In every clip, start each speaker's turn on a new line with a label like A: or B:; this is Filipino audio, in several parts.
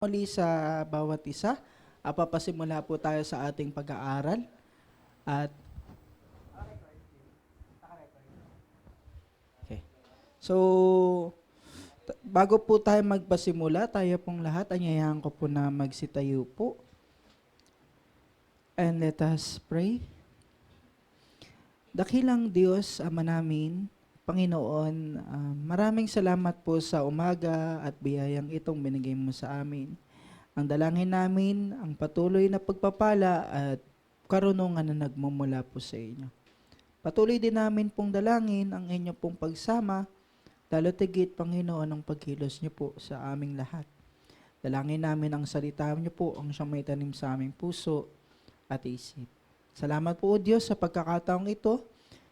A: Muli sa bawat isa, papasimula po tayo sa ating pag-aaral. At okay. So, bago po tayo magpasimula, tayo pong lahat, anyayahan ko po na magsitayo po. And let us pray. Dakilang Diyos, Ama namin, Panginoon, maraming salamat po sa umaga at biyayang itong binigay mo sa amin. Ang dalangin namin, ang patuloy na pagpapala at karunungan na nagmumula po sa inyo. Patuloy din namin pong dalangin ang inyo pong pagsama, lalo tigit, Panginoon, ang pagkilos niyo po sa aming lahat. Dalangin namin ang salita niyo po, ang siyang may tanim sa aming puso at isip. Salamat po, O Diyos, sa pagkakataong ito.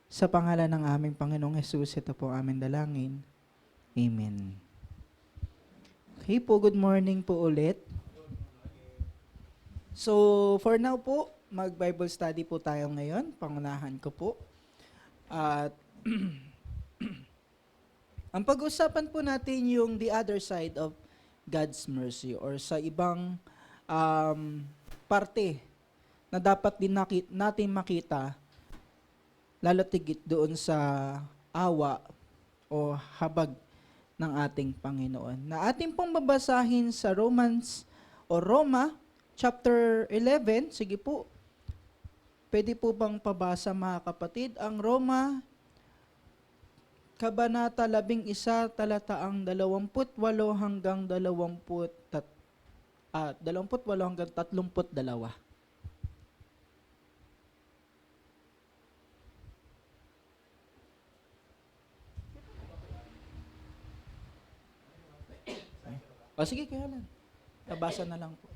A: Sa pangalan ng aming Panginoong Hesus, ito po aming dalangin. Amen. Okay po, good morning po ulit. So, for now po, mag-Bible study po tayo ngayon. Pangunahan ko po. At ang pag-usapan po natin yung the other side of God's mercy or sa ibang parte na dapat din natin makita, lalo tigit doon sa awa o habag ng ating Panginoon. Na ating pong babasahin sa Roma chapter 11. Sige po, pwede po bang pabasa mga kapatid? Ang Roma, Kabanata 11, talataang 28 hanggang 32. O sige, kaya lang. Nabasa na lang po.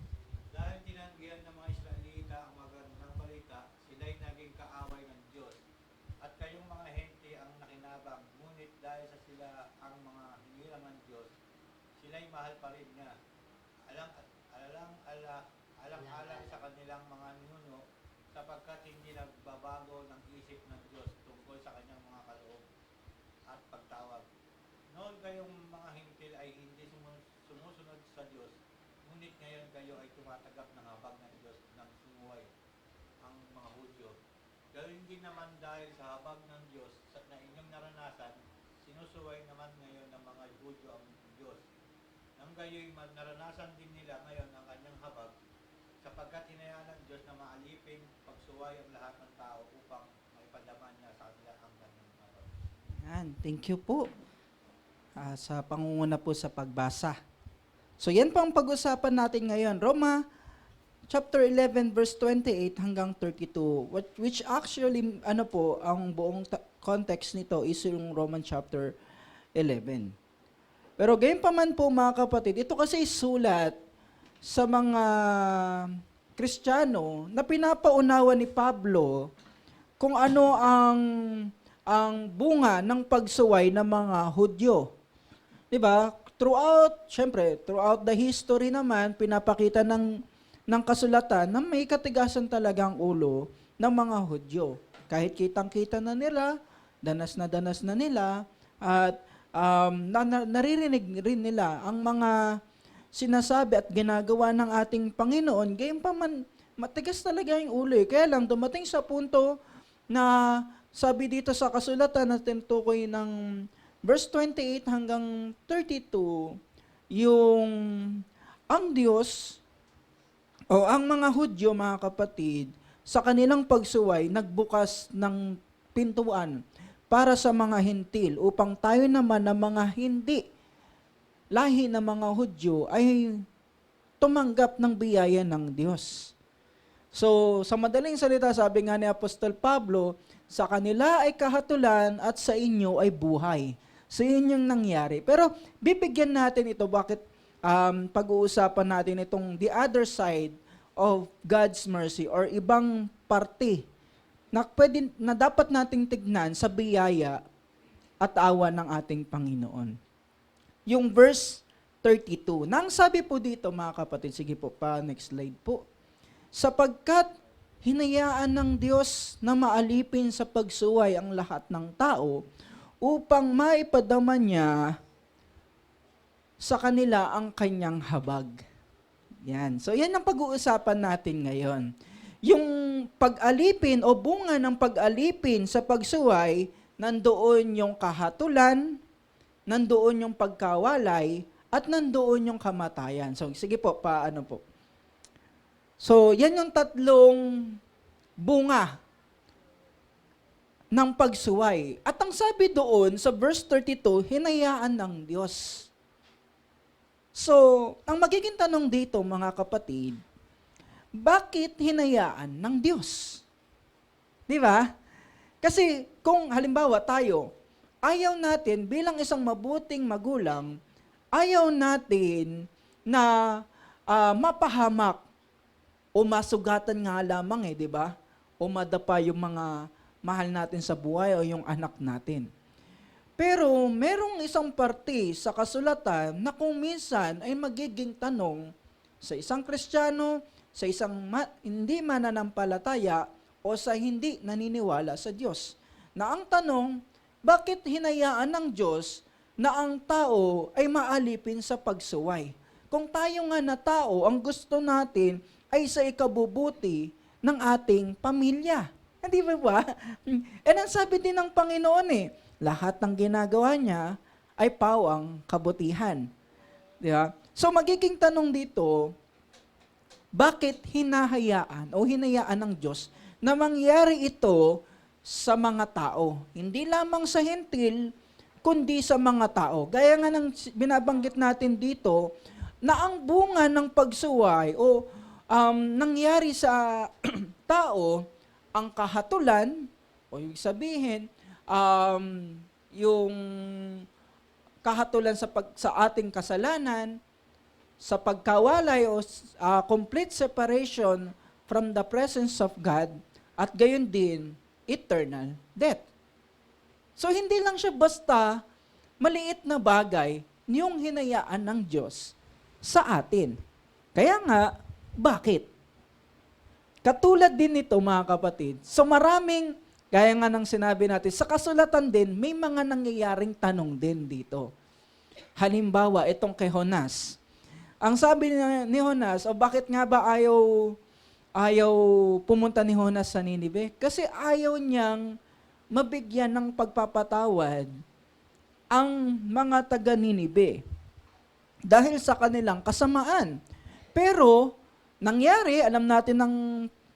B: Dahil tinanggihan ng mga Israelita ang magandang balita, sila'y naging kaaway ng Diyos. At kayong mga hente ang nakinabang, ngunit dahil sa sila ang mga hinirang ng Diyos, sila'y mahal pa rin niya. Alang-alang sa kanilang mga ninuno, sapagkat hindi nagbabago ng isip ng Diyos tungkol sa kanyang mga kaloob at pagtawag. Noon kayong mga hintil ay hindi sumusunod sa Diyos, ngunit ngayon kayo ay tumatagap ng habag ng Diyos ng sumuway ang mga Hudyo. Gawin din naman dahil sa habag ng Diyos na inyong naranasan, sinusuway naman ngayon ng mga Hudyo ang Diyos. Nang gayo'y naranasan din nila ngayon ang kanyang habag, sapagkat hinayaan ng Diyos na maalipin pagsuway ang lahat ng tao upang maipadaman niya sa kanila ang kanyang habag.
A: Yan, thank you po sa pangunguna po sa pagbasa. So yan po ang pag-usapan natin ngayon. Roma chapter 11 verse 28 hanggang 32, which actually ang buong context nito is yung Roman chapter 11. Pero gayon pa man po mga kapatid, ito kasi sulat sa mga Kristiyano na pinapaunawa ni Pablo kung ano ang bunga ng pagsuway ng mga Hudyo. 'Di ba? Throughout the history naman, pinapakita ng kasulatan na may katigasan talagang ulo ng mga Hudyo. Kahit kitang-kita na nila, danas na nila, at naririnig rin nila ang mga sinasabi at ginagawa ng ating Panginoon. Gayon pa man, matigas talaga yung ulo. Kaya lang, dumating sa punto na sabi dito sa kasulatan na tinutukoy ng verse 28 hanggang 32, yung ang Diyos o ang mga Hudyo, mga kapatid, sa kanilang pagsuway, nagbukas ng pintuan para sa mga hintil upang tayo naman na mga hindi lahi ng mga Hudyo ay tumanggap ng biyaya ng Diyos. So, sa madaling salita, sabi nga ni Apostol Pablo, sa kanila ay kahatulan at sa inyo ay buhay. So, yun yung nangyari. Pero, bibigyan natin ito, bakit pag-uusapan natin itong the other side of God's mercy or ibang parte na dapat nating tignan sa biyaya at awa ng ating Panginoon. Yung verse 32. Nang sabi po dito, mga kapatid, sige po pa, next slide po. Sapagkat hinayaan ng Diyos na maalipin sa pagsuway ang lahat ng tao upang maipadama niya sa kanila ang kanyang habag. Yan. So, yan ang pag-uusapan natin ngayon. Yung pag-alipin o bunga ng pag-alipin sa pagsuway, nandoon yung kahatulan, nandoon yung pagkawalay, at nandoon yung kamatayan. So, sige po, paano po? So, yan yung tatlong bunga ng pagsuway. At ang sabi doon sa verse 32, hinayaan ng Diyos. So, ang magiging tanong dito, mga kapatid, bakit hinayaan ng Diyos? Di ba? Kasi kung halimbawa tayo, ayaw natin bilang isang mabuting magulang, ayaw natin na mapahamak o masugatan nga lamang di ba? O madapa yung mga mahal natin sa buhay o yung anak natin. Pero merong isang parte sa kasulatan na kung minsan ay magiging tanong sa isang Kristiyano, sa isang hindi mananampalataya o sa hindi naniniwala sa Diyos. Na ang tanong, bakit hinayaan ng Diyos na ang tao ay maalipin sa pagsuway? Kung tayo nga na tao, ang gusto natin ay sa ikabubuti ng ating pamilya. Hindi ba? And ang sabi din ng Panginoon lahat ng ginagawa niya ay pawang kabutihan. Di ba? So magiging tanong dito, bakit hinahayaan o hinayaan ng Diyos na mangyari ito sa mga tao? Hindi lamang sa hentil, kundi sa mga tao. Gaya nga ng binabanggit natin dito, na ang bunga ng pagsuway o nangyari sa tao, ang kahatulan, o ibig sabihin, yung kahatulan sa ating kasalanan, sa pagkawalay o complete separation from the presence of God, at gayon din, eternal death. So hindi lang siya basta maliit na bagay niyong hinayaan ng Diyos sa atin. Kaya nga, bakit? Katulad din nito mga kapatid, so maraming, gaya nga ng sinabi natin, sa kasulatan din, may mga nangyayaring tanong din dito. Halimbawa, itong kay Jonas. Ang sabi ni Jonas, bakit nga ba ayaw pumunta ni Jonas sa Ninive? Kasi ayaw niyang mabigyan ng pagpapatawad ang mga taga Ninive dahil sa kanilang kasamaan. Pero, nangyari, alam natin ng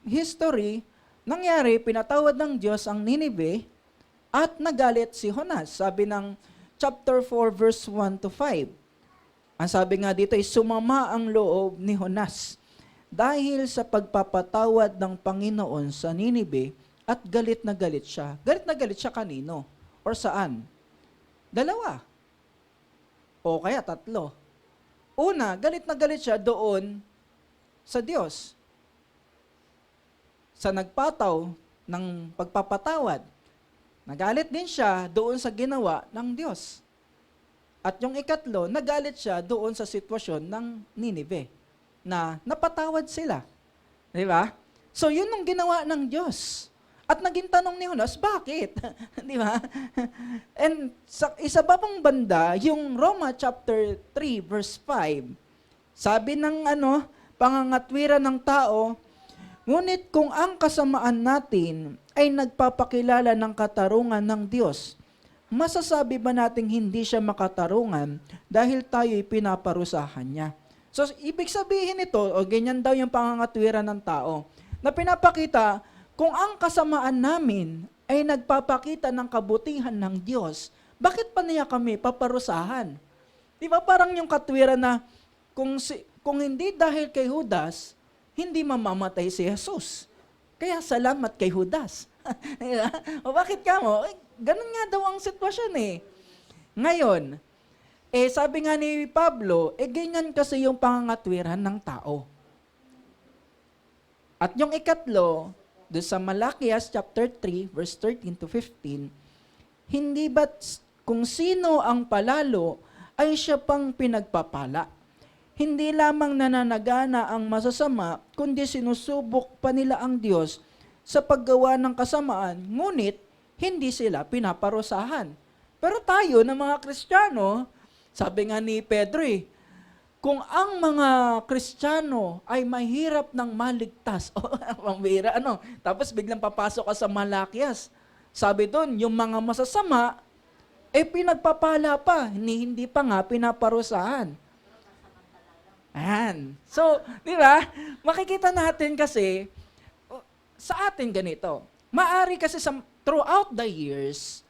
A: history, nangyari, pinatawad ng Diyos ang Ninive at nagalit si Jonas. Sabi ng chapter 4 verse 1 to 5. Ang sabi nga dito ay sumama ang loob ni Jonas dahil sa pagpapatawad ng Panginoon sa Ninive at galit na galit siya. Galit na galit siya kanino? Or saan? Dalawa. O kaya tatlo. Una, galit na galit siya doon sa Diyos. Sa nagpataw ng pagpapatawad. Nagalit din siya doon sa ginawa ng Diyos. At yung ikatlo, nagalit siya doon sa sitwasyon ng Ninive na napatawad sila. Di ba? So yun ang ginawa ng Diyos. At naging tanong ni Jonas, bakit? Di ba? And sa isa pa pang banda, yung Roma chapter 3 verse 5, sabi ng pangangatwiran ng tao, ngunit kung ang kasamaan natin ay nagpapakilala ng katarungan ng Diyos, masasabi ba nating hindi siya makatarungan dahil tayo'y pinaparusahan niya? So, ibig sabihin ito, o ganyan daw yung pangangatwiran ng tao, na pinapakita, kung ang kasamaan namin ay nagpapakita ng kabutihan ng Diyos, bakit pa niya kami paparusahan? Di ba parang yung katwiran na, kung hindi dahil kay Judas, hindi mamamatay si Jesus. Kaya salamat kay Judas. O bakit ka mo? Ganun nga daw ang sitwasyon Ngayon, sabi nga ni Pablo, ganyan kasi yung pangangatwiran ng tao. At yung ikatlo, doon sa Malakias chapter 3, verse 13 to 15, hindi ba't kung sino ang palalo ay siya pang pinagpapala? Hindi lamang nananagana ang masasama, kundi sinusubok pa nila ang Diyos sa paggawa ng kasamaan, ngunit hindi sila pinaparusahan. Pero tayo na mga Kristiyano, sabi nga ni Pedro kung ang mga Kristiyano ay mahirap ng maligtas, pambira, tapos biglang papasok ka sa Malakias. Sabi doon, yung mga masasama, pinagpapala pa, hindi pa nga pinaparusahan. Ayan. So, di ba, makikita natin kasi, sa atin ganito, maari kasi throughout the years,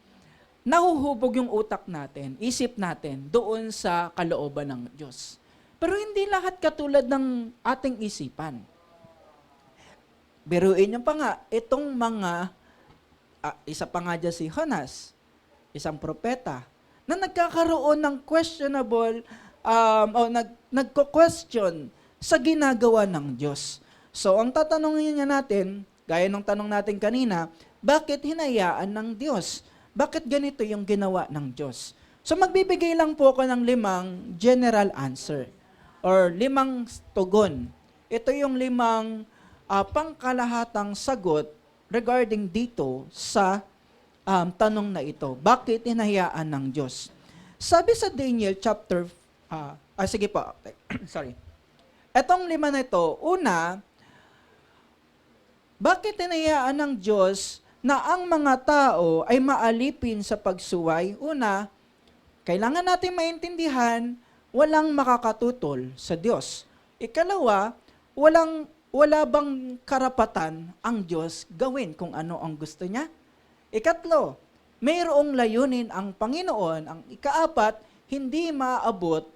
A: nahuhubog yung utak natin, isip natin, doon sa kalooban ng Diyos. Pero hindi lahat katulad ng ating isipan. Biruin nyo pa nga, itong mga, isa pa nga dyan si Jonas, isang propeta, na nagkakaroon ng questionable, nagko-question sa ginagawa ng Diyos. So, ang tatanungin niya natin, gaya ng tanong natin kanina, bakit hinayaan ng Diyos? Bakit ganito yung ginawa ng Diyos? So, magbibigay lang po ako ng 5 general answer or 5 tugon. Ito yung 5 pangkalahatang sagot regarding dito sa tanong na ito. Bakit hinayaan ng Diyos? Sabi sa Daniel chapter, sige po, sorry. Etong 5 na ito, una, bakit hinayaan ng Diyos na ang mga tao ay maalipin sa pagsuway? Una, kailangan natin maintindihan, walang makakatutol sa Diyos. Ikalawa, wala bang karapatan ang Diyos gawin kung ano ang gusto niya? Ikatlo, mayroong layunin ang Panginoon. Ang ikaapat, hindi maaabot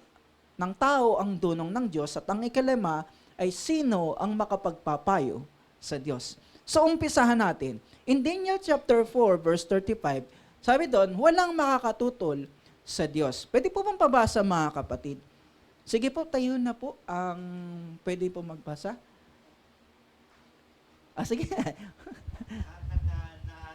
A: ng tao ang dunong ng Diyos. At ang ikalima ay sino ang makapagpapayo sa Diyos. So, umpisahan natin. In Daniel chapter 4, verse 35, sabi doon, walang makakatutol sa Diyos. Pwede po bang pabasa, mga kapatid? Sige po, tayo na po ang pwede po magbasa. Sige.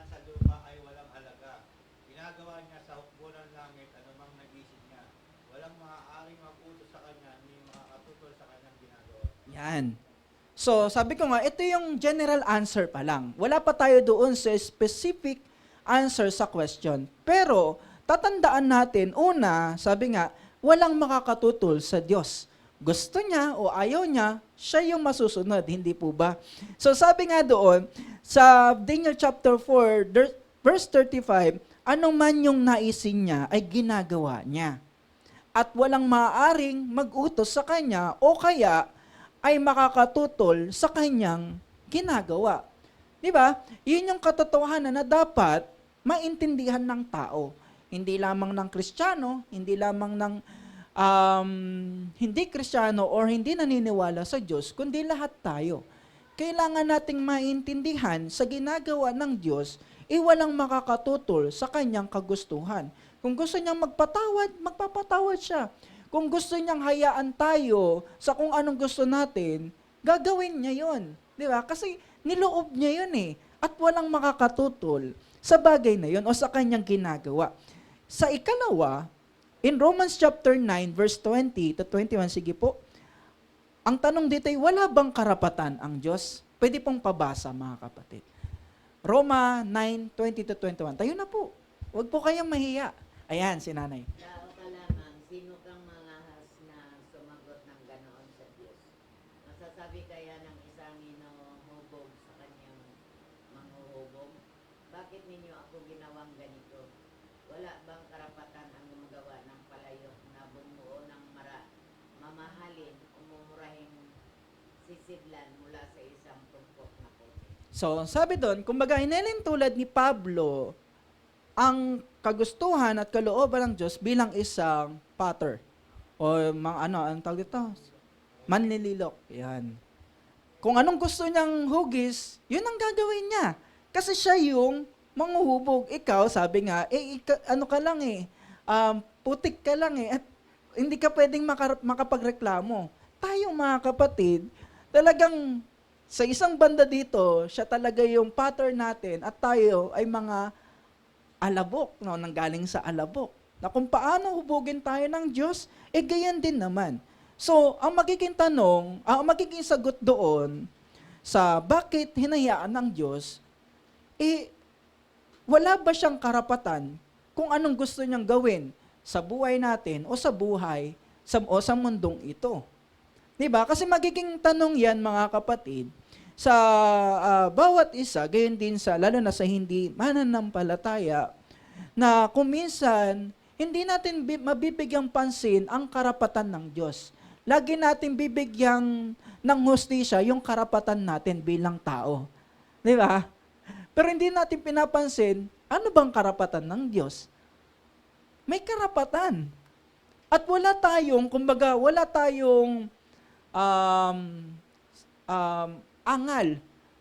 B: Sa lupa ay walang halaga. Ginagawa niya sa hukbo ng langit anumang nag-isip niya. Walang maaaring mag-utos sa kanya ni makakatutol sa kanyang ginagawa.
A: Yan. So, sabi ko nga, ito yung general answer pa lang. Wala pa tayo doon sa specific answer sa question. Pero, tatandaan natin, una, sabi nga, walang makakatutol sa Diyos. Gusto niya o ayaw niya, siya yung masusunod, hindi po ba? So, sabi nga doon, sa Daniel chapter 4, verse 35, ano man yung naisin niya ay ginagawa niya. At walang maaaring mag-utos sa kanya o kaya ay makakatutol sa kanyang ginagawa. Di ba? Yun yung katotohanan na dapat maintindihan ng tao. Hindi lamang ng Kristiyano, hindi lamang ng hindi Kristiyano or hindi naniniwala sa Diyos, kundi lahat tayo. Kailangan nating maintindihan sa ginagawa ng Diyos, walang makakatutol sa kanyang kagustuhan. Kung gusto niyang magpatawad, magpapatawad siya. Kung gusto niyang hayaan tayo sa kung anong gusto natin, gagawin niya yon. Di ba? Kasi niloob niya yun eh. At walang makakatutol sa bagay na yun o sa kanyang ginagawa. Sa ikalawa, in Romans chapter 9, verse 20 to 21, sige po, ang tanong dito ay, wala bang karapatan ang Diyos? Pwede pong pabasa, mga kapatid. Roma 9, 20 to 21. Tayo na po. Huwag po kayong mahiya. Ayan, si nanay.
C: Tao ka lamang, sino kang mangahas na sumagot ng ganoon sa Diyos? Masasabi kaya ng isang hinuhubog sa kanyang manghuhubog, bakit ninyo ako ginawang ganito? Wala bang karapatan ang gumagawa ng palayok na bumuo ng mamahalin o mumurahing sisidlan mula sa isang tumpok na puti?
A: So, sabi doon, kumbaga, hinelin tulad ni Pablo ang kagustuhan at kalooban ng Diyos bilang isang potter. O ang tawag dito? Manlililok. Yan. Kung anong gusto niyang hugis, yun ang gagawin niya. Kasi siya yung manghuhubog. Ikaw, sabi nga, ka lang putik ka lang at hindi ka pwedeng makapagreklamo. Tayo mga kapatid, talagang sa isang banda dito, siya talaga yung pattern natin at tayo ay mga alabok, nanggaling sa alabok. Na kung paano hubugin tayo ng Diyos, gayan din naman. So, ang magiging tanong, ang magiging sagot doon sa bakit hinayaan ng Diyos, wala ba siyang karapatan kung anong gusto niyang gawin sa buhay natin o sa buhay sa mundong ito. 'Di ba? Kasi magiging tanong 'yan, mga kapatid, sa bawat isa, gayon din sa lalo na sa hindi mananampalataya, na kung minsan hindi natin mabibigyang pansin ang karapatan ng Diyos. Lagi natin bibigyang ng hustisya yung karapatan natin bilang tao. 'Di ba? Pero hindi natin pinapansin, ano bang karapatan ng Diyos? May karapatan. At wala tayong angal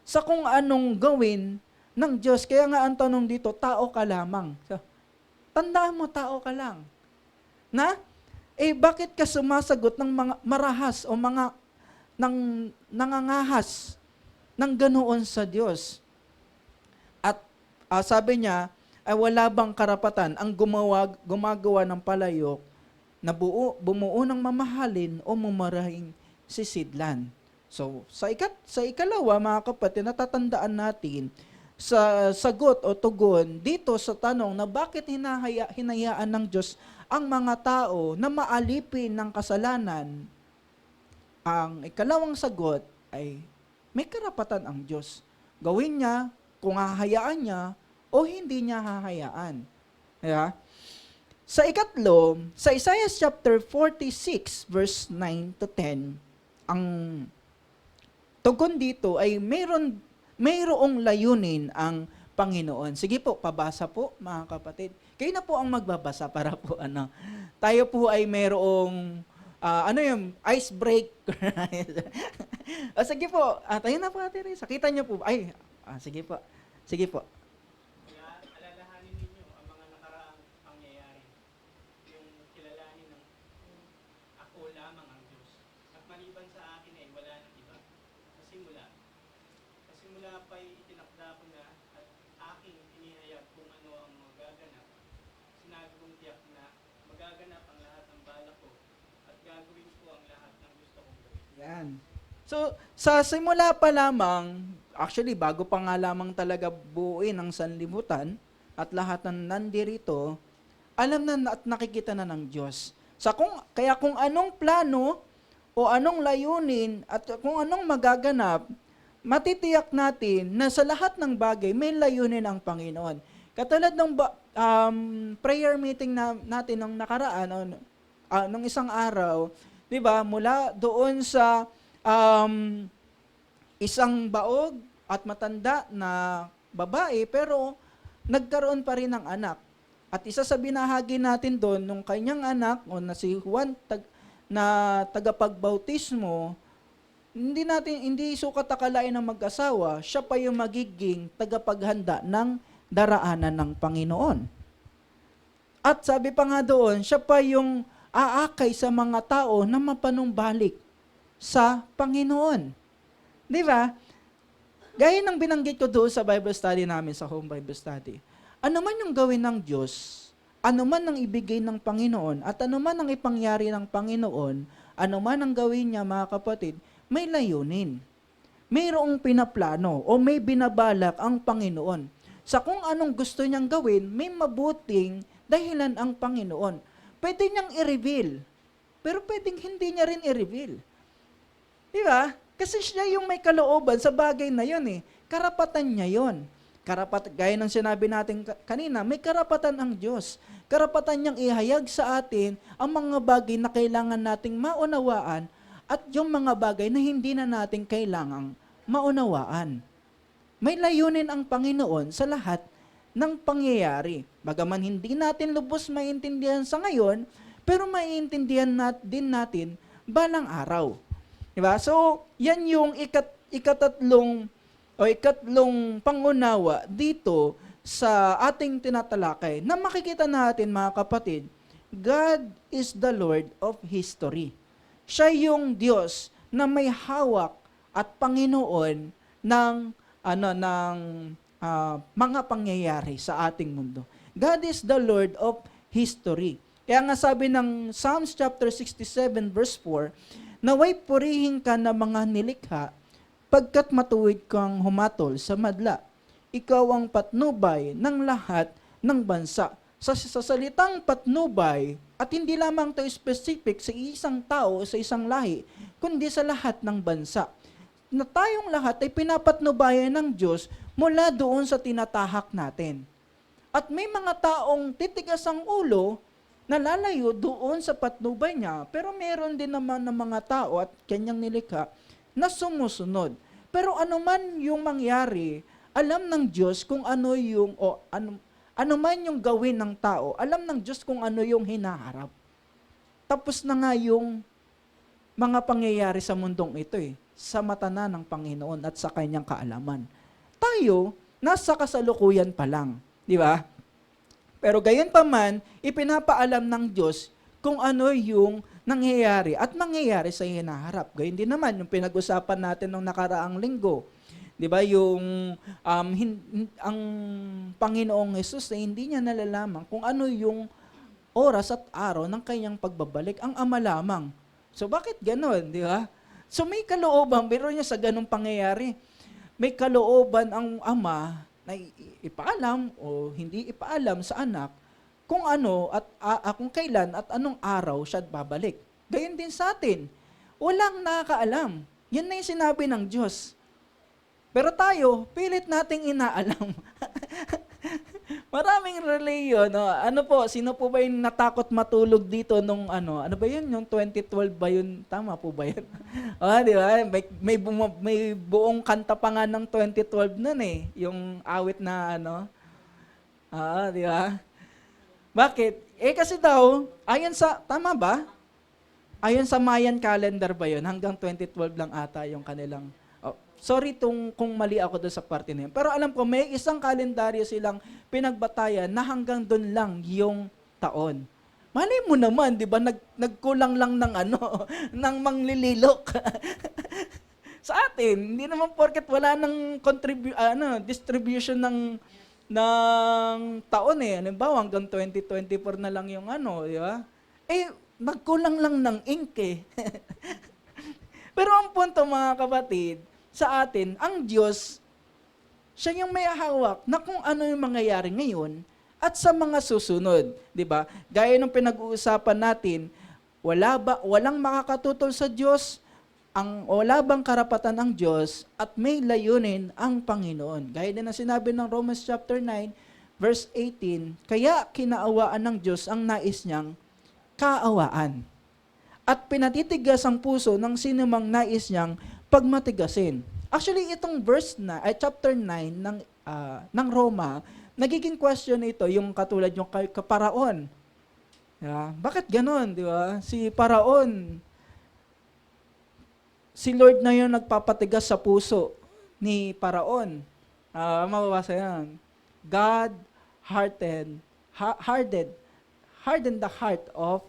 A: sa kung anong gawin ng Diyos. Kaya nga ang tanong dito, tao ka lamang. So, tandaan mo, tao ka lang. Na? Bakit ka sumasagot ng mga marahas o mga nangangahas ng ganoon sa Diyos? At sabi niya, ay wala bang karapatan ang gumagawa ng palayok na bumuo ng mamahalin o mumarahing sisidlan. So, sa ikalawa, mga kapatid, natatandaan natin sa sagot o tugon dito sa tanong na bakit hinayaan ng Diyos ang mga tao na maalipin ng kasalanan. Ang ikalawang sagot ay may karapatan ang Diyos. Gawin niya kung hahayaan niya o hindi niya hahayaan. Yeah? Sa ikatlo, sa Isaiah chapter 46 verse 9 to 10, ang tugon dito ay mayroong layunin ang Panginoon. Sige po, pabasa po, mga kapatid. Kayo na po ang magbabasa para po tayo po ay mayroong ice break. Sige po, tayo na po, Ate Risa. Kita niyo po. Sige po. Sige po.
D: Kaya alalahanin ninyo ang mga nakaraang pangyayari. Yung kilalanin ng ako lamang ang Diyos. At maliban sa akin ay wala nang iba. Kasimula pa'y itinakda ko na at aking inihayag kung ano ang magaganap. Sinabi kong tiyak na magaganap ang lahat ng balak ko at gagawin ko ang lahat ng gusto kong gawin.
A: Yan. So, sa simula pa lamang, actually, bago pa nga lamang talaga buuin ang sanlibutan at lahat ng nandirito, alam na at nakikita na ng Diyos. Kaya kung anong plano o anong layunin at kung anong magaganap, matitiyak natin na sa lahat ng bagay may layunin ang Panginoon. Katulad ng prayer meeting natin nung nakaraan, nung isang araw, 'di ba? Mula doon sa isang baog at matanda na babae pero nagkaroon pa rin ng anak. At isa sa binahagi natin doon nung kanyang anak o na si Juan na tagapagbautismo, hindi sukat akalain ng mag-asawa, siya pa yung magiging tagapaghanda ng daraanan ng Panginoon. At sabi pa nga doon, siya pa yung aakay sa mga tao na mapanumbalik sa Panginoon. Di ba? Gaya ng binanggit ko doon sa Bible study namin, sa home Bible study. Ano man yung gawin ng Diyos, ano man ang ibigay ng Panginoon, at ano man ang ipangyari ng Panginoon, ano man ang gawin niya, mga kapatid, may layunin. Mayroong pinaplano o may binabalak ang Panginoon. Sa kung anong gusto niyang gawin, may mabuting dahilan ang Panginoon. Pwede niyang i-reveal, pero pwedeng hindi niya rin i-reveal. Di ba? Kasi siya yung may kalooban sa bagay na yun eh. Karapatan niya yun. Gaya ng sinabi natin kanina, may karapatan ang Diyos. Karapatan niyang ihayag sa atin ang mga bagay na kailangan nating maunawaan at yung mga bagay na hindi na natin kailangang maunawaan. May layunin ang Panginoon sa lahat ng pangyayari. Bagaman hindi natin lubos maintindihan sa ngayon, pero maiintindihan din natin balang araw. Diba? So, yan yung ikatlong pangunawa dito sa ating tinatalakay na makikita natin, mga kapatid, God is the Lord of history. Siya yung Diyos na may hawak at Panginoon ng mga pangyayari sa ating mundo. God is the Lord of history. Kaya nga sabi ng Psalms chapter 67 verse 4, naway purihin ka na mga nilikha, pagkat matuwid kang humatol sa madla. Ikaw ang patnubay ng lahat ng bansa. sa salitang patnubay, at hindi lamang to specific sa isang tao, sa isang lahi, kundi sa lahat ng bansa. Na tayong lahat ay pinapatnubayan ng Diyos mula doon sa tinatahak natin. At may mga taong titigas ang ulo na lalayo doon sa patnubay niya, pero meron din naman ng mga tao at kanyang nilikha na sumusunod. Pero anuman yung mangyari, alam ng Diyos kung ano yung, ano man yung gawin ng tao, alam ng Diyos kung ano yung hinaharap. Tapos na nga yung mga pangyayari sa mundong ito sa mata na ng Panginoon at sa kanyang kaalaman. Tayo, nasa kasalukuyan pa lang, di ba? Pero gayon pa man, ipinapaalam ng Diyos kung ano yung nangyayari at mangyayari sa hinaharap. Gayon din naman yung pinag-usapan natin nung nakaraang linggo. 'Di ba yung ang Panginoong Hesus ay hindi niya nalalaman kung ano yung oras at araw ng kanyang pagbabalik, ang Ama lamang. So bakit ganoon, 'di ba? So may kalooban, pero niya sa ganung pangyayari. May kalooban ang Ama na ipaalam o hindi ipaalam sa anak kung ano at kung kailan at anong araw siya babalik. Gayon din sa atin. Walang nakakaalam. Yan na yung sinabi ng Diyos. Pero tayo, pilit nating inaalam. Maraming reliyon. No? Ano po, sino po ba yung natakot matulog dito nung ano ba yun? Yung 2012 ba yun? Tama po ba yun? Di ba? May buong kanta pa nga ng 2012 nun yung awit na di ba? Bakit? Kasi daw, tama ba? Ayon sa Mayan calendar ba yun? Hanggang 2012 lang ata yung kanilang. Sorry kung mali ako doon sa parte na yun. Pero alam ko, may isang kalendaryo silang pinagbatayan na hanggang doon lang yung taon. Malay mo naman, di ba, nagkulang lang ng ng manglililok. Sa atin, hindi naman porket wala ng distribution ng taon Halimbawa, hanggang 2024 na lang yung di ba? Nagkulang lang ng ink Pero ang punto, mga kapatid, sa atin, ang Diyos, siya yung may hawak na kung ano yung mangyayari ngayon at sa mga susunod, 'di ba? Gaya ng pinag-uusapan natin, walang makakatutol sa Diyos, wala bang karapatan ang Diyos at may layunin ang Panginoon. Gaya din na sinabi ng Romans chapter 9, verse 18, kaya kinaawaan ng Diyos ang nais niyang kaawaan. At pinatitigas ang puso ng sinumang nais niyang pagmatigasin. Actually, itong chapter 9 ng Roma, nagiging question ito, yung katulad yung kay Paraon. Yeah. Bakit ganon, di ba? Si Paraon, si Lord na yun nagpapatigas sa puso ni Paraon. Mababasa yan. God hardened the heart of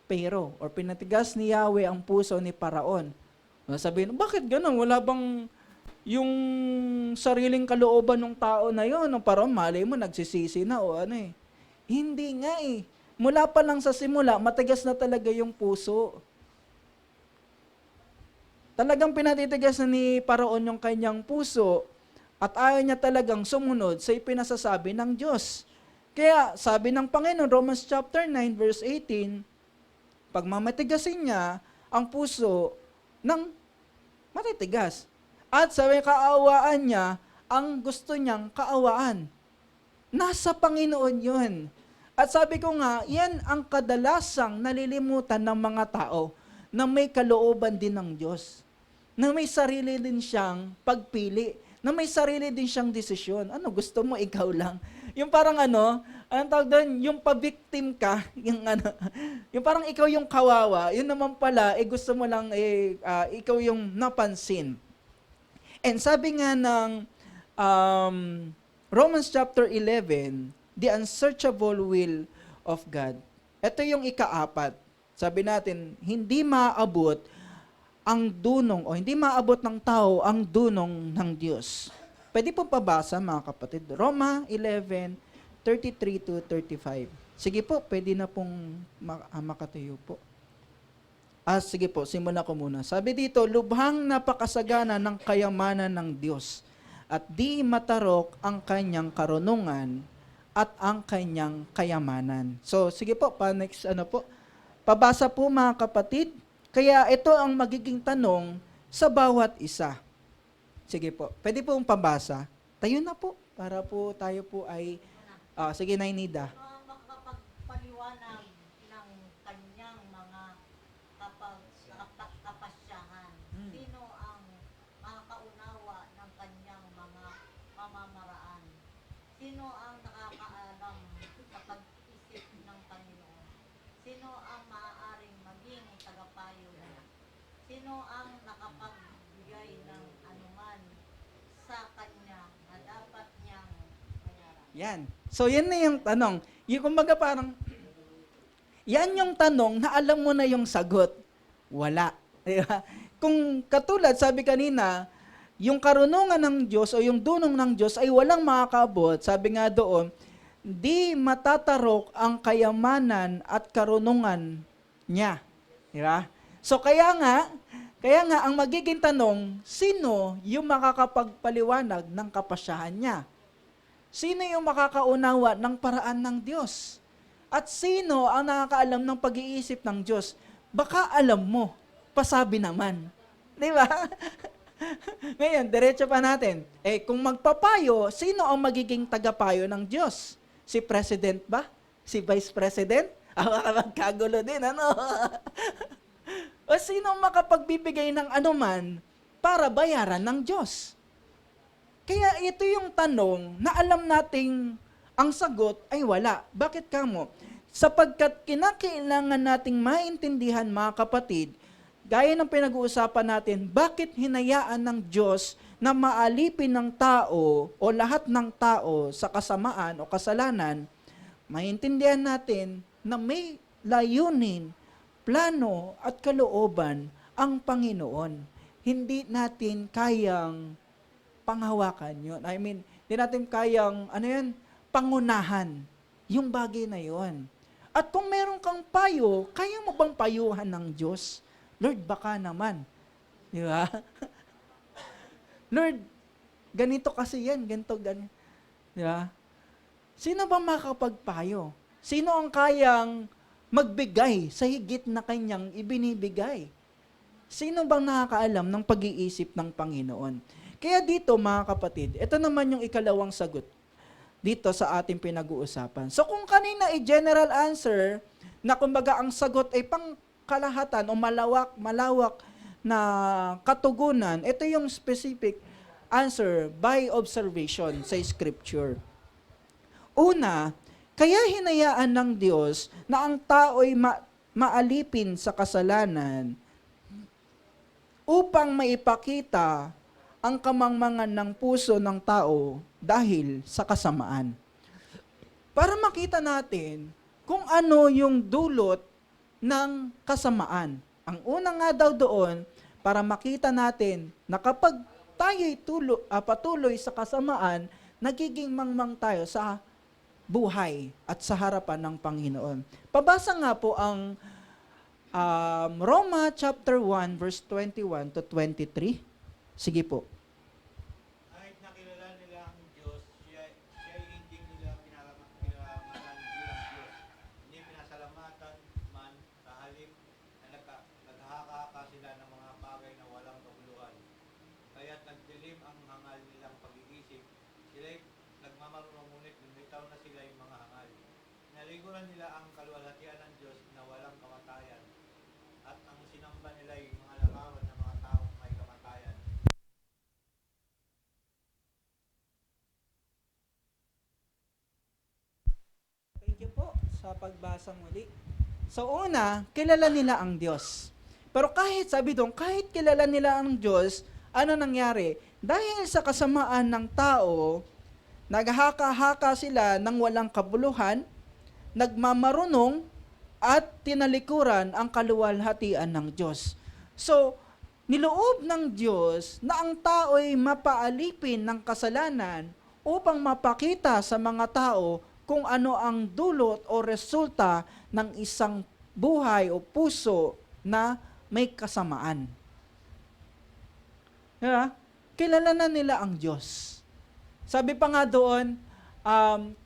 A: Pharaoh, or pinatigas ni Yahweh ang puso ni Paraon. Sabihin, bakit ganun? Wala bang yung sariling kalooban ng tao na yun? Paraon, malay mo, nagsisisi na o Hindi nga Mula pa lang sa simula, matigas na talaga yung puso. Talagang pinatitigas na ni Paraon yung kanyang puso at ayaw niya talagang sumunod sa ipinasasabi ng Diyos. Kaya sabi ng Panginoon, Romans chapter 9, verse 18, pag mamatigasin niya ang puso ng matitigas. At sa may kaawaan niya, ang gusto niyang kaawaan. Nasa Panginoon yun. At sabi ko nga, yan ang kadalasang nalilimutan ng mga tao na may kalooban din ng Diyos. Na may sarili din siyang pagpili. Na may sarili din siyang desisyon. Gusto mo, ikaw lang. Yung parang anong tawag doon, yung pa-victim ka, yung parang ikaw yung kawawa, yun naman pala, gusto mo lang, ikaw yung napansin. And sabi nga ng Romans chapter 11, the unsearchable will of God. Ito yung ika-4. Sabi natin, hindi maaabot ang dunong, o hindi maaabot ng tao ang dunong ng Diyos. Pwede po pabasa, mga kapatid. Roma 11, 33 to 35. Sige po, pwede na pong makatayo po. Sige po, simulan ko muna. Sabi dito, lubhang napakasagana ng kayamanan ng Diyos at di matarok ang kanyang karunungan at ang kanyang kayamanan. So, sige po, next po. Pabasa po mga kapatid. Kaya ito ang magiging tanong sa bawat isa. Sige po, pwede pong pabasa. Tayo na po, para po tayo po ay, sige Nay Nida.
E: Makakapagpaliwanag ng kanyang mga kapasyahan. Sino ang makakaunawa ng kanyang mga pamamaraan? Sino ang nakakaalam sa pag-isip ng Panginoon? Sino ang maaaring maging tagapayo niya? Sino ang nakapagbigay ng anuman sa kanya na dapat niyang bayaran?
A: Yan. So, yan na yung tanong. Yung kumbaga parang, yan yung tanong na alam mo na yung sagot. Wala. Di ba? Kung katulad, sabi kanina, yung karunungan ng Diyos o yung dunong ng Diyos ay walang makakaabot, sabi nga doon, di matatarok ang kayamanan at karunungan niya. Di ba? So kaya nga ang magiging tanong, sino yung makakapagpaliwanag ng kapasyahan niya? Sino yung makakaunawa ng paraan ng Diyos? At sino ang nakakaalam ng pag-iisip ng Diyos? Baka alam mo, pasabi naman. Di ba? Ngayon, diretso pa natin. Kung magpapayo, sino ang magiging tagapayo ng Diyos? Si President ba? Si Vice President? Magkagulo din, ano? O sino ang makapagbibigay ng anuman para bayaran ng Diyos? Kaya ito yung tanong na alam nating ang sagot ay wala. Bakit kamo? Sapagkat kinakailangan nating maintindihan mga kapatid, gaya ng pinag-uusapan natin, bakit hinayaan ng Diyos na maalipin ng tao o lahat ng tao sa kasamaan o kasalanan, maintindihan natin na may layunin, plano at kalooban ang Panginoon. Hindi natin kayang panghawakan yun. I mean, hindi natin kayang, pangunahan yung bagay na yun. At kung meron kang payo, kaya mo bang payuhan ng Diyos? Lord, baka naman. Di ba? Lord, ganito kasi yan, ganito, ganito. Di ba? Sino ba makakapagpayo? Sino ang kayang magbigay sa higit na kanyang ibinibigay? Sino bang nakakaalam ng pag-iisip ng Panginoon? Kaya dito, mga kapatid, ito naman yung ikalawang sagot dito sa ating pinag-uusapan. So kung kanina ay general answer, na kumbaga ang sagot ay pangkalahatan o malawak na katugunan, ito yung specific answer by observation sa Scripture. Una, kaya hinayaan ng Diyos na ang tao'y maalipin sa kasalanan upang maipakita ang kamangmangan ng puso ng tao dahil sa kasamaan. Para makita natin kung ano yung dulot ng kasamaan. Ang una nga daw doon, para makita natin na kapag tayo'y patuloy sa kasamaan, nagiging mangmang tayo sa buhay at sa harapan ng Panginoon. Pabasa nga po ang Roma chapter 1 verse 21 to 23. Sige po.
B: Kahit nakilala nila ang Diyos, siya hindi nila pinalamanan bilang Diyos. Hindi pinasalamatan man sa halip na naghahaka sila ng mga bagay na walang kabuluhan. Kaya't nagdilim ang hangal nilang pag-iisip. Sila'y nagmamarunong ngunit lumitaw na sila yung mga hangal. Naliguran nila ang kaluwalhatian ng Diyos na walang kamatayan. At ang sinamba nila yung mga larawan ng mga taong may kamatayan.
A: Thank you po sa pagbasa muli. So una, kilala nila ang Diyos. Pero kahit, sabi doon, kahit kilala nila ang Diyos, ano nangyari? Dahil sa kasamaan ng tao, naghahaka-haka sila ng walang kabuluhan, nagmamarunong, at tinalikuran ang kaluwalhatian ng Diyos. So, niloob ng Diyos na ang tao'y mapaalipin ng kasalanan upang mapakita sa mga tao kung ano ang dulot o resulta ng isang buhay o puso na may kasamaan. Diba? Kilala na nila ang Diyos. Sabi pa nga doon,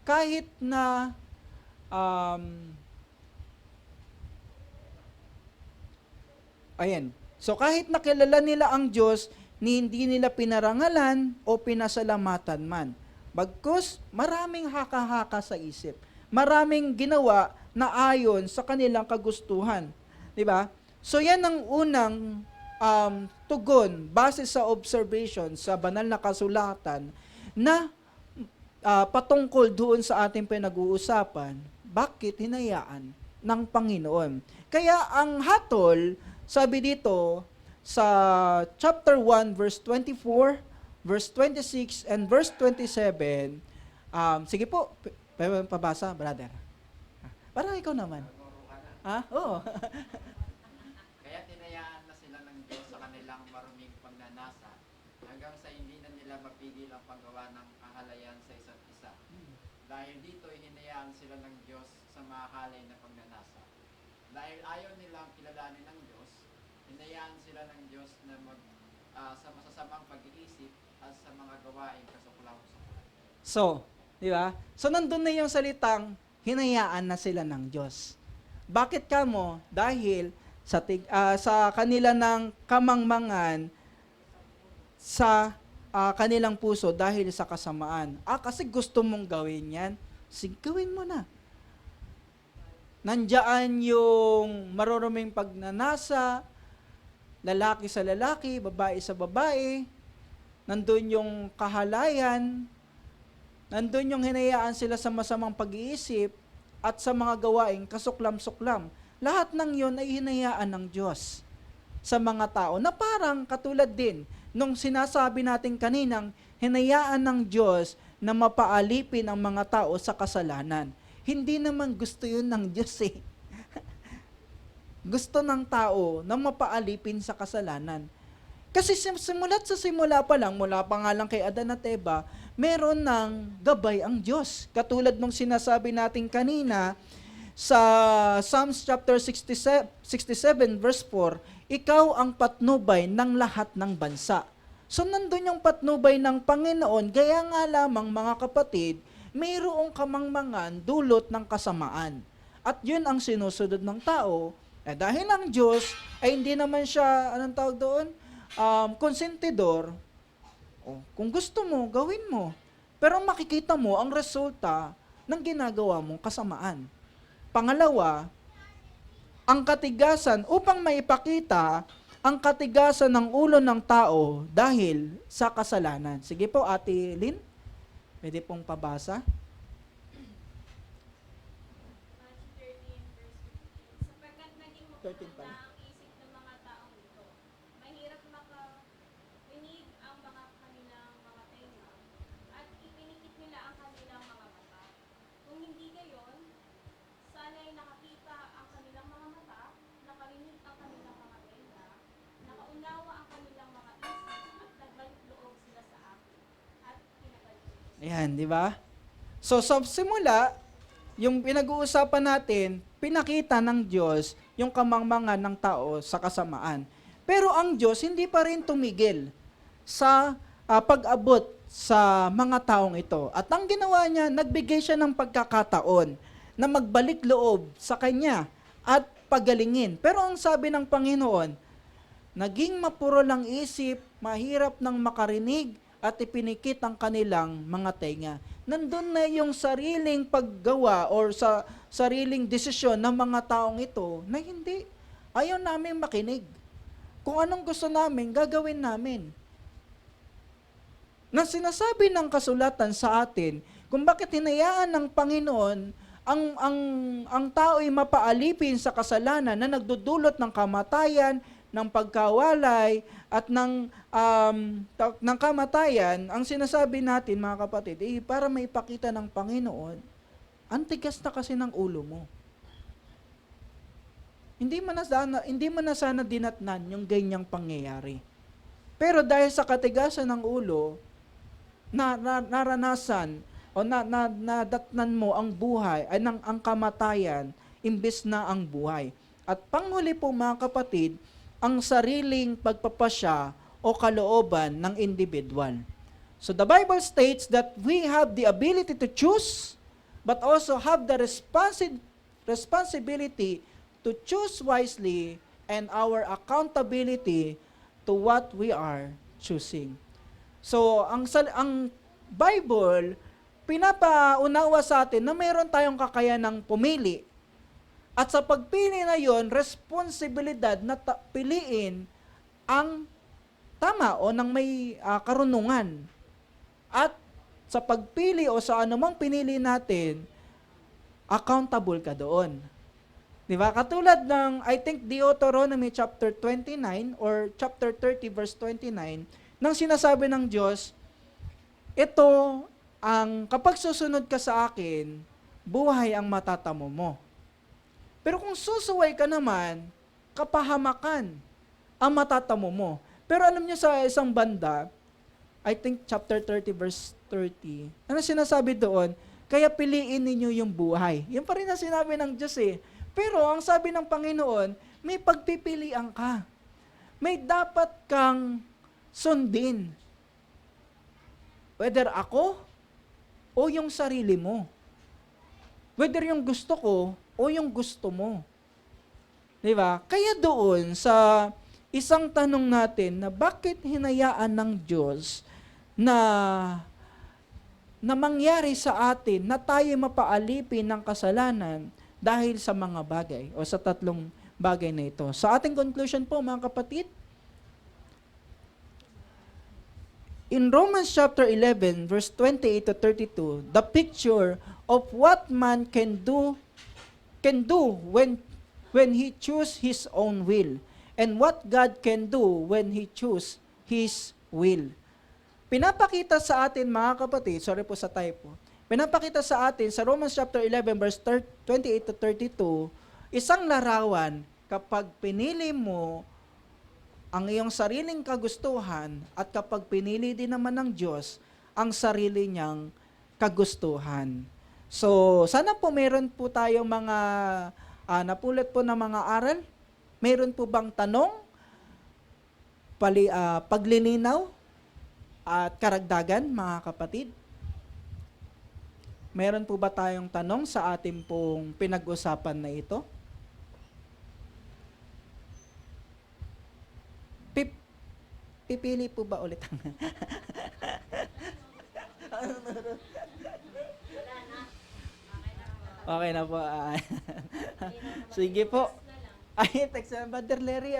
A: kahit na ayan. So kahit nakilala nila ang Diyos, hindi nila pinarangalan o pinasalamatan man. Bagkus, maraming haka-haka sa isip. Maraming ginawa na ayon sa kanilang kagustuhan. 'Di ba? So yan ang unang tugon base sa observation sa banal na kasulatan na patungkol doon sa ating pinag-uusapan, bakit hinayaan ng Panginoon. Kaya ang hatol, sabi dito sa chapter 1, verse 24, verse 26, and verse 27, sige po, pabasa, brother. Parang ikaw naman. Oo.
F: Kaya tinayaan na sila ng Diyos sa kanilang maruming pagnanasa hanggang sa hindi na nila mapigil ang paggawa ng kahalayan sa isa't isa. Dahil dito hinayaan sila ng Diyos sa mahalay na pagnanasa. Dahil ayaw nilang kilalanin ng Diyos, hinayaan sila ng Diyos na sa masasamang pag-iisip at sa mga gawaing kasuklam-suklam.
A: So, di ba? So, nandun na yung salitang, hinayaan na sila ng Diyos. Bakit kamo? Dahil sa kanila ng kamangmangan sa kanilang puso dahil sa kasamaan. Kasi gusto mong gawin yan, sige, gawin mo na. Nandiyan yung maruruming pagnanasa, lalaki sa lalaki, babae sa babae, nandun yung kahalayan, nandun yung hinayaan sila sa masamang pag-iisip at sa mga gawaing kasuklam-suklam. Lahat ng yun ay hinayaan ng Diyos sa mga tao na parang katulad din nung sinasabi natin kaninang hinayaan ng Diyos na mapaalipin ang mga tao sa kasalanan. Hindi naman gusto yun ng Diyos eh. Gusto ng tao na mapaalipin sa kasalanan. Kasi simula pa lang, mula pa nga lang kay Adan at Eva, meron ng gabay ang Diyos. Katulad nung sinasabi natin kanina sa Psalms chapter 67 verse 4, ikaw ang patnubay ng lahat ng bansa. So nandun yung patnubay ng Panginoon, gaya nga lamang mga kapatid, mayroong kamangmangan dulot ng kasamaan. At yun ang sinusunod ng tao. Dahil ang Diyos ay hindi naman siya, anong tawag doon? Konsentidor. Kung gusto mo, gawin mo. Pero makikita mo ang resulta ng ginagawa mong kasamaan. Pangalawa, ang katigasan, upang maipakita ang katigasan ng ulo ng tao dahil sa kasalanan. Sige po, Ate Lynn, pwede pong pabasa.
G: Matthew 13, verse 15. Sapagkat naging
A: 13
G: mapaganda
A: pala.
G: ang isip ng mga taong ito. Mahirap makarinig ang mga kanilang mga tenga, at ipinikit nila ang kanilang mga mata. Kung hindi gayon, sana'y nakakita ang kanilang mga mata, nakarinig ang kanilang mga tenga, nakaunawa ang kanilang mga isip, at nagbalik loob sila sa akin, at pinabalik.
A: Ayan, di ba? So, sa simula, yung pinag-uusapan natin, pinakita ng Diyos yung kamangmangan ng tao sa kasamaan. Pero ang Diyos hindi pa rin tumigil sa pag-abot sa mga taong ito. At ang ginawa niya, nagbigay siya ng pagkakataon na magbalik loob sa Kanya at pagalingin. Pero ang sabi ng Panginoon, naging mapuro lang isip, mahirap nang makarinig, at ipinikit ang kanilang mga tenga. Nandun na yung sariling paggawa or sa sariling desisyon ng mga taong ito na hindi. Ayaw namin makinig. Kung anong gusto namin, gagawin namin. Na sinasabi ng kasulatan sa atin, kung bakit hinayaan ng Panginoon ang tao'y mapaalipin sa kasalanan na nagdudulot ng kamatayan, ng pagkawalay, at ng kamatayan, ang sinasabi natin, mga kapatid, para maipakita ng Panginoon, ang tigas na kasi ng ulo mo. Hindi mo na sana dinatnan yung ganyang pangyayari. Pero dahil sa katigasan ng ulo, naranasan o nadatnan mo ang buhay, ang kamatayan, imbes na ang buhay. At panghuli po, mga kapatid, ang sariling pagpapasya o kalooban ng individual. So the Bible states that we have the ability to choose, but also have the responsibility to choose wisely and our accountability to what we are choosing. So, ang Bible, pinapaunawa sa atin na mayroon tayong kakayanang pumili. At sa pagpili na yon, responsibilidad na piliin ang tama o ng may karunungan. At sa pagpili o sa anumang pinili natin, accountable ka doon. Di ba? Katulad ng, I think, Deuteronomy chapter 29 or chapter 30 verse 29, nang sinasabi ng Diyos, ito ang kapag susunod ka sa akin, buhay ang matatamo mo. Pero kung susuway ka naman, kapahamakan ang matatamo mo. Pero alam niyo sa isang banda, I think chapter 30 verse 30, ano sinasabi doon? Kaya piliin ninyo yung buhay. Yan pa rin ang sinabi ng Diyos eh. Pero ang sabi ng Panginoon, may pagpipilian ka. May dapat kang sundin. Whether ako o yung sarili mo. Whether yung gusto ko o yung gusto mo. Diba? Kaya doon sa isang tanong natin na bakit hinayaan ng Diyos na mangyari sa atin na tayo mapaalipin ng kasalanan dahil sa mga bagay o sa tatlong bagay na ito. Sa ating conclusion po mga kapatid, in Romans chapter 11 verse 28 to 32, the picture of what man can do when he choose his own will and what God can do when he choose his will. Pinapakita sa atin mga kapatid, sorry po sa typo, pinapakita sa atin sa Romans chapter 11 verse 28 to 32, isang larawan kapag pinili mo ang iyong sariling kagustuhan at kapag pinili din naman ng Diyos ang sarili niyang kagustuhan. So, sana po meron po tayong mga napulot po ng mga aral. Meron po bang tanong, paglilinaw, at karagdagan, mga kapatid? Meron po ba tayong tanong sa ating pong pinag-usapan na ito? Pipili po ba ulit? Okay na po. Sige po. Ay, text na, Brother Larry,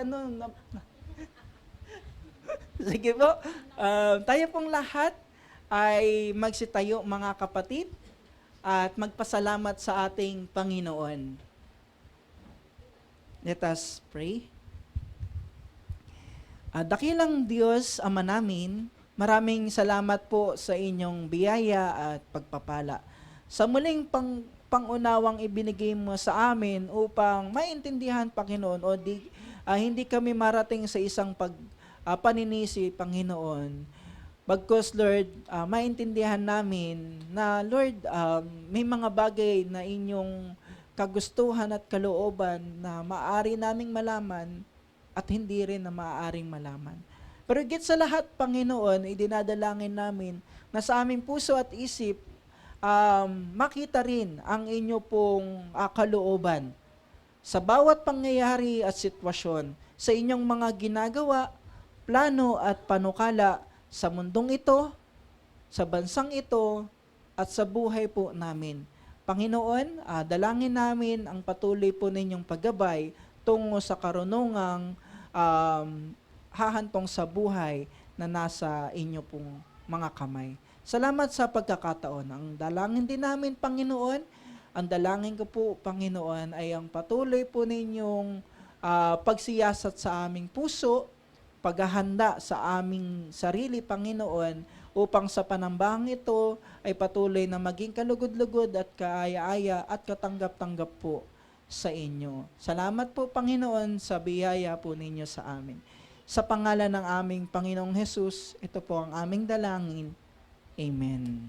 A: Sige po. Tayo pong lahat ay magsitayo mga kapatid at magpasalamat sa ating Panginoon. Let us pray. Dakilang Diyos, Ama namin, maraming salamat po sa inyong biyaya at pagpapala. Sa muling pangunawang ibinigay mo sa amin upang maintindihan, Panginoon, o hindi kami marating sa isang paninisi, Panginoon. Bagkus, Lord, maintindihan namin na, Lord, may mga bagay na inyong kagustuhan at kalooban na maaari naming malaman at hindi rin na maaaring malaman. Pero higit sa lahat, Panginoon, idinadalangin namin na sa aming puso at isip, makita rin ang inyo pong kalooban sa bawat pangyayari at sitwasyon, sa inyong mga ginagawa, plano at panukala sa mundong ito, sa bansang ito, at sa buhay po namin. Panginoon, dalangin namin ang patuloy po ninyong paggabay tungo sa karunungang hahantong sa buhay na nasa inyo pong mga kamay. Salamat sa pagkakataon. Ang dalangin din namin, Panginoon, ang dalangin ko po, Panginoon, ay ang patuloy po ninyong pagsiyasat sa aming puso, paghahanda sa aming sarili, Panginoon, upang sa panambahang ito ay patuloy na maging kalugod-lugod at kaaya-aya at katanggap-tanggap po sa inyo. Salamat po, Panginoon, sa biyaya po ninyo sa amin. Sa pangalan ng aming Panginoong Hesus, ito po ang aming dalangin. Amen.